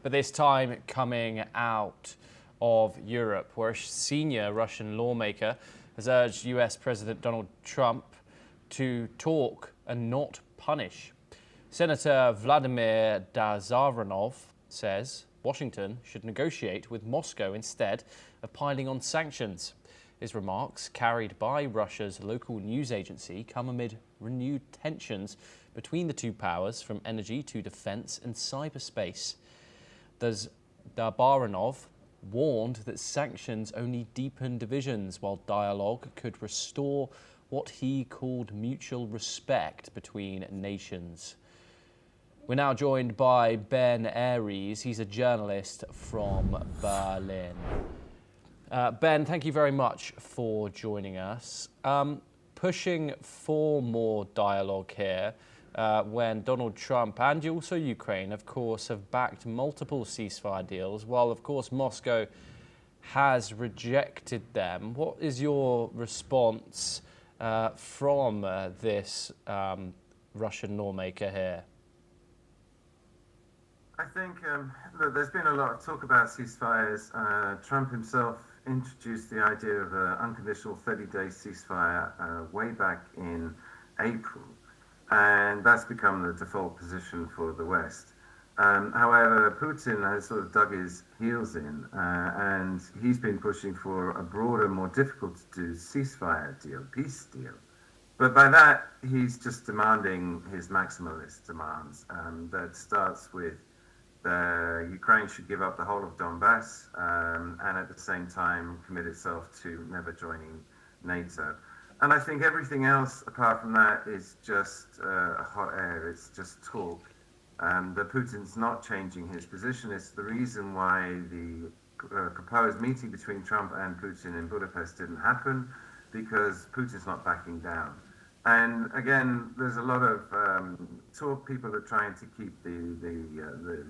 but this time coming out of Europe, where a senior Russian lawmaker has urged US President Donald Trump to talk and not punish. Senator Vladimir Dazaranov says Washington should negotiate with Moscow instead of piling on sanctions. His remarks, carried by Russia's local news agency, come amid renewed tensions between the two powers, from energy to defense and cyberspace. Dazaranov warned that sanctions only deepen divisions, while dialogue could restore what he called mutual respect between nations. We're now joined by Ben Aries. He's a journalist from Berlin. Ben, thank you very much for joining us. Pushing for more dialogue here when Donald Trump and also Ukraine, of course, have backed multiple ceasefire deals, while, of course, Moscow has rejected them. What is your response from this Russian lawmaker here? I think look, there's been a lot of talk about ceasefires. Trump himself introduced the idea of an unconditional 30-day ceasefire way back in April, and that's become the default position for the West. However, Putin has sort of dug his heels in, and he's been pushing for a broader, more difficult to do ceasefire deal, peace deal. But by that, he's just demanding his maximalist demands that starts with Ukraine should give up the whole of Donbass and at the same time commit itself to never joining NATO. And I think everything else apart from that is just hot air. It's just talk. That Putin's not changing his position. It's the reason why the proposed meeting between Trump and Putin in Budapest didn't happen, because Putin's not backing down. And again, there's a lot of talk. People are trying to keep the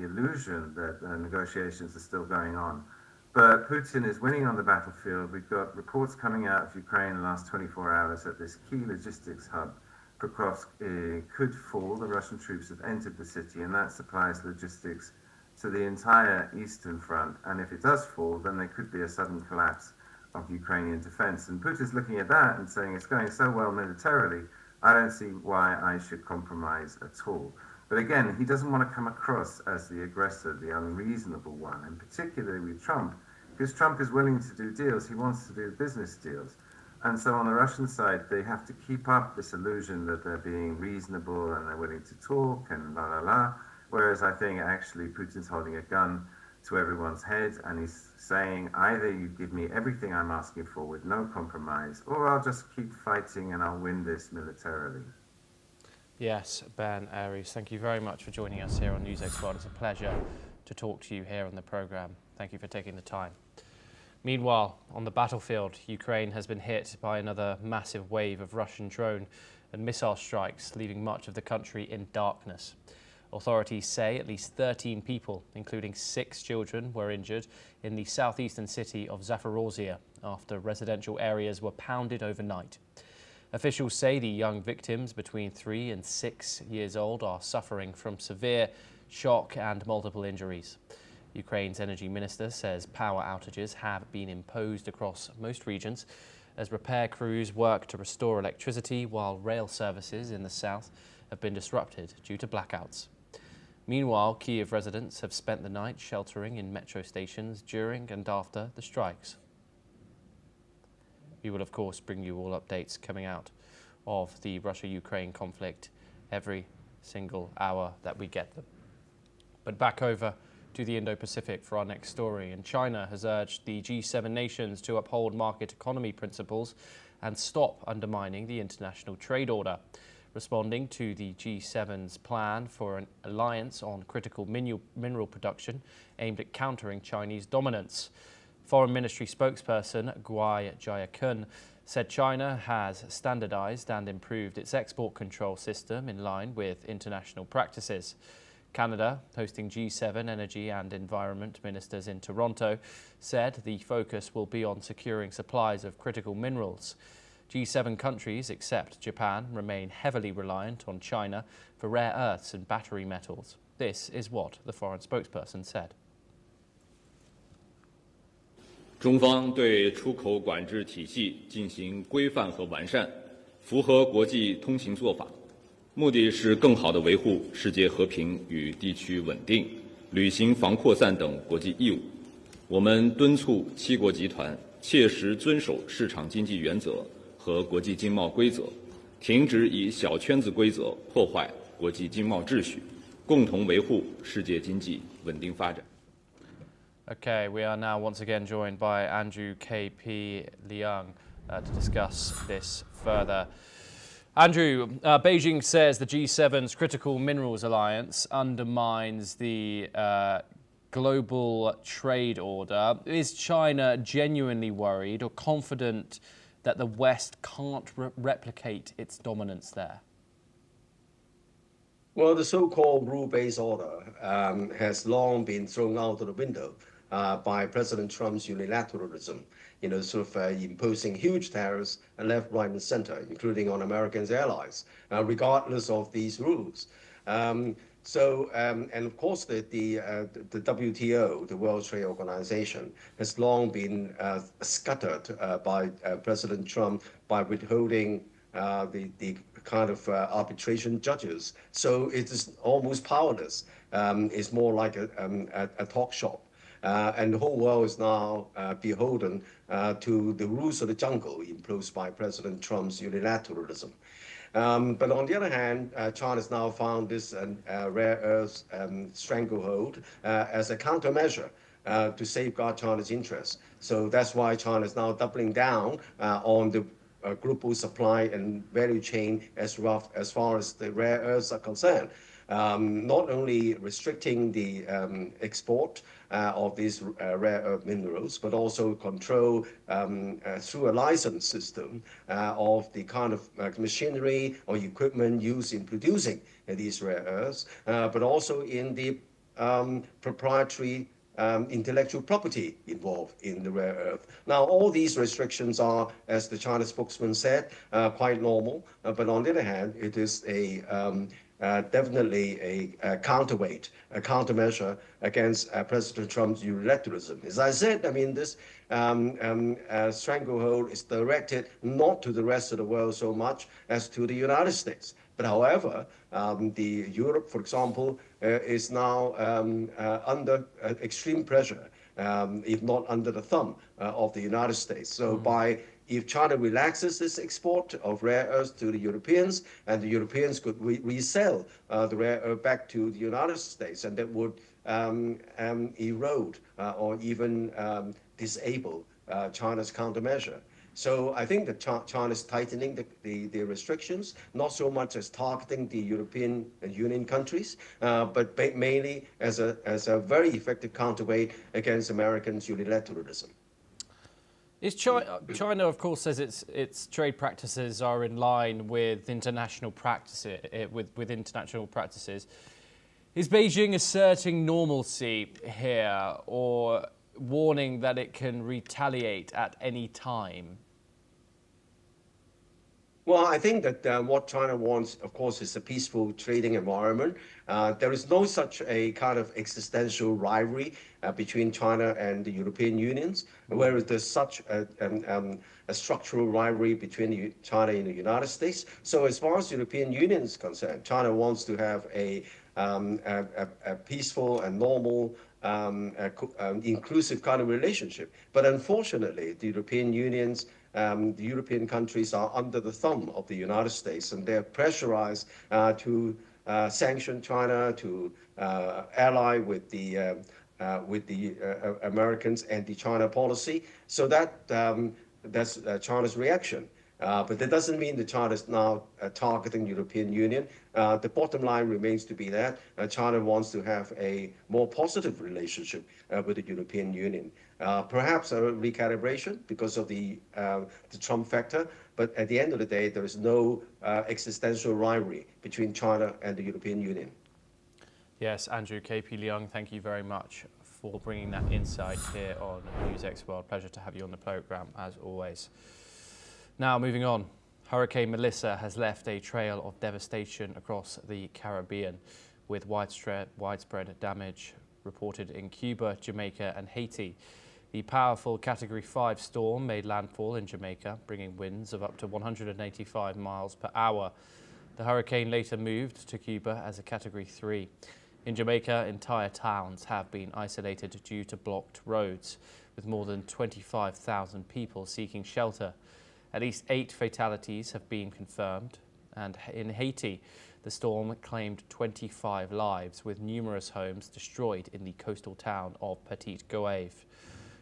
illusion that negotiations are still going on. But Putin is winning on the battlefield. We've got reports coming out of Ukraine in the last 24 hours that this key logistics hub, Pokrovsk, could fall. The Russian troops have entered the city, and that supplies logistics to the entire eastern front. And if it does fall, then there could be a sudden collapse of Ukrainian defense. And Putin's looking at that and saying, it's going so well militarily, I don't see why I should compromise at all. But again, he doesn't want to come across as the aggressor, the unreasonable one, and particularly with Trump, because Trump is willing to do deals. He wants to do business deals. And so on the Russian side, they have to keep up this illusion that they're being reasonable and they're willing to talk and la la la. Whereas I think actually Putin's holding a gun to everyone's head, and he's saying, either you give me everything I'm asking for with no compromise, or I'll just keep fighting and I'll win this militarily. Yes, Ben Aries, thank you very much for joining us here on NewsX World. It's a pleasure to talk to you here on the programme. Thank you for taking the time. Meanwhile, on the battlefield, Ukraine has been hit by another massive wave of Russian drone and missile strikes, leaving much of the country in darkness. Authorities say at least 13 people, including 6 children, were injured in the southeastern city of Zaporozhye after residential areas were pounded overnight. Officials say the young victims, between 3 and 6 years old, are suffering from severe shock and multiple injuries. Ukraine's energy minister says power outages have been imposed across most regions as repair crews work to restore electricity, while rail services in the south have been disrupted due to blackouts. Meanwhile, Kyiv residents have spent the night sheltering in metro stations during and after the strikes. We will, of course, bring you all updates coming out of the Russia-Ukraine conflict every single hour that we get them. But back over to the Indo-Pacific for our next story. And China has urged the G7 nations to uphold market economy principles and stop undermining the international trade order, responding to the G7's plan for an alliance on critical mineral production aimed at countering Chinese dominance. Foreign Ministry spokesperson Guai Jiakun said China has standardized and improved its export control system in line with international practices. Canada, hosting G7 energy and environment ministers in Toronto, said the focus will be on securing supplies of critical minerals. G7 countries, except Japan, remain heavily reliant on China for rare earths and battery metals. This is what the foreign spokesperson said. 中方对出口管制体系进行规范和完善，符合国际通行做法，目的是更好地维护世界和平与地区稳定，履行防扩散等国际义务。我们敦促七国集团切实遵守市场经济原则和国际经贸规则，停止以小圈子规则破坏国际经贸秩序，共同维护世界经济稳定发展。 Okay, we are now once again joined by Andrew K.P. Liang to discuss this further. Andrew, Beijing says the G7's critical minerals alliance undermines the global trade order. Is China genuinely worried or confident that the West can't replicate its dominance there? Well, the so-called rule-based order has long been thrown out of the window by President Trump's unilateralism, imposing huge tariffs left, right, and center, including on Americans' allies, regardless of these rules. And of course, the WTO, the World Trade Organization, has long been scuttered by President Trump by withholding the kind of arbitration judges. So it is almost powerless. It's more like a talk shop. And the whole world is now beholden to the rules of the jungle imposed by President Trump's unilateralism. But on the other hand, China has now found this rare earth stranglehold as a countermeasure to safeguard China's interests. So that's why China is now doubling down on the global supply and value chain as far as the rare earths are concerned. Not only restricting the export of these rare earth minerals, but also control through a license system of the kind of machinery or equipment used in producing these rare earths, but also in the proprietary intellectual property involved in the rare earth. Now, all these restrictions are, as the China spokesman said, quite normal. But on the other hand, it is definitely a counterweight, a countermeasure against President Trump's unilateralism. As I said, I mean, this stranglehold is directed not to the rest of the world so much as to the United States. But however, Europe, for example, is now under extreme pressure, if not under the thumb of the United States. So if China relaxes this export of rare earths to the Europeans, and the Europeans could resell the rare earth back to the United States, and that would erode or even disable China's countermeasure. So I think that China is tightening the restrictions, not so much as targeting the European Union countries, but mainly as a very effective counterweight against Americans' unilateralism. Is China, of course, says its trade practices are in line with international practices. With international practices, is Beijing asserting normalcy here, or warning that it can retaliate at any time? Well, I think that what China wants, of course, is a peaceful trading environment. There is no such a kind of existential rivalry between China and the European unions, whereas there's such a structural rivalry between China and the United States. So as far as the European Union is concerned, China wants to have a peaceful and normal, inclusive kind of relationship. But unfortunately, the European countries are under the thumb of the United States, and they're pressurized to sanction China, to ally with the Americans' anti-China policy. So that's China's reaction. But that doesn't mean that China is now targeting the European Union. The bottom line remains to be that China wants to have a more positive relationship with the European Union. Perhaps a recalibration because of the Trump factor, but at the end of the day, there is no existential rivalry between China and the European Union. Yes, Andrew K.P. Liang, thank you very much for bringing that insight here on NewsX World. Pleasure to have you on the programme, as always. Now, moving on, Hurricane Melissa has left a trail of devastation across the Caribbean. with widespread damage reported in Cuba, Jamaica and Haiti. The powerful Category 5 storm made landfall in Jamaica, bringing winds of up to 185 miles per hour. The hurricane later moved to Cuba as a Category 3. In Jamaica, entire towns have been isolated due to blocked roads, with more than 25,000 people seeking shelter. At least 8 fatalities have been confirmed, and in Haiti, the storm claimed 25 lives, with numerous homes destroyed in the coastal town of Petit Goave.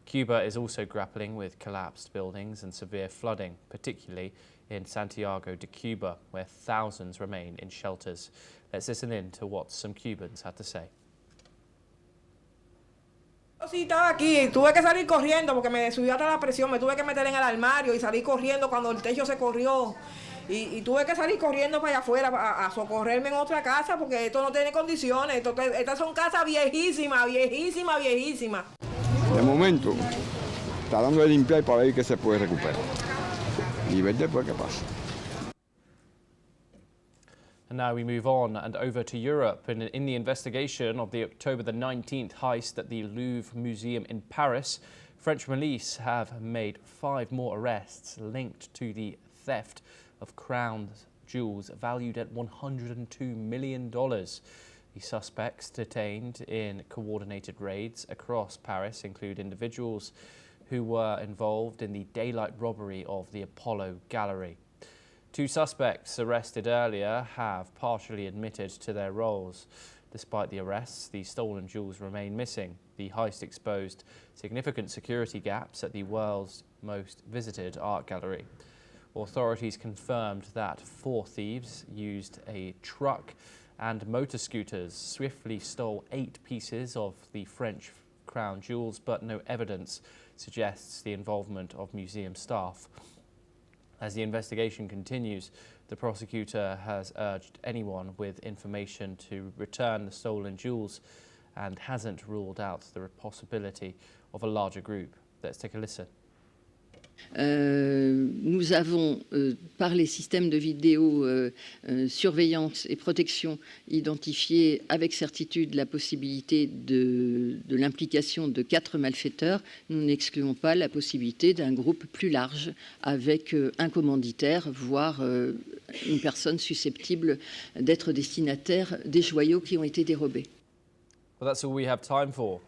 Cuba is also grappling with collapsed buildings and severe flooding, particularly in Santiago de Cuba, where thousands remain in shelters. Let's listen in to what some Cubans had to say. Sí, estaba aquí, tuve que salir corriendo porque me subió hasta la presión, me tuve que meter en el armario y salí corriendo cuando el techo se corrió y tuve que salir corriendo para allá afuera a socorrerme en otra casa porque esto no tiene condiciones, estas son casas viejísimas, viejísimas, viejísimas. De momento, está dando de limpiar para ver qué se puede recuperar y ver después qué pasa. And now we move on and over to Europe. In the investigation of the October the 19th heist at the Louvre Museum in Paris, French police have made 5 more arrests linked to the theft of crown jewels valued at $102 million. The suspects detained in coordinated raids across Paris include individuals who were involved in the daylight robbery of the Apollo Gallery. 2 suspects arrested earlier have partially admitted to their roles. Despite the arrests, the stolen jewels remain missing. The heist exposed significant security gaps at the world's most visited art gallery. Authorities confirmed that 4 thieves used a truck and motor scooters, swiftly stole 8 pieces of the French crown jewels, but no evidence suggests the involvement of museum staff. As the investigation continues, the prosecutor has urged anyone with information to return the stolen jewels and hasn't ruled out the possibility of a larger group. Let's take a listen. Nous avons, par les systèmes de vidéo surveillance et protection, identifié avec certitude la possibilité de l'implication de 4 malfaiteurs. Nous n'excluons pas la possibilité d'un groupe plus large avec un commanditaire, voire une personne susceptible d'être destinataire des joyaux qui ont été dérobés. Well, that's all we have time for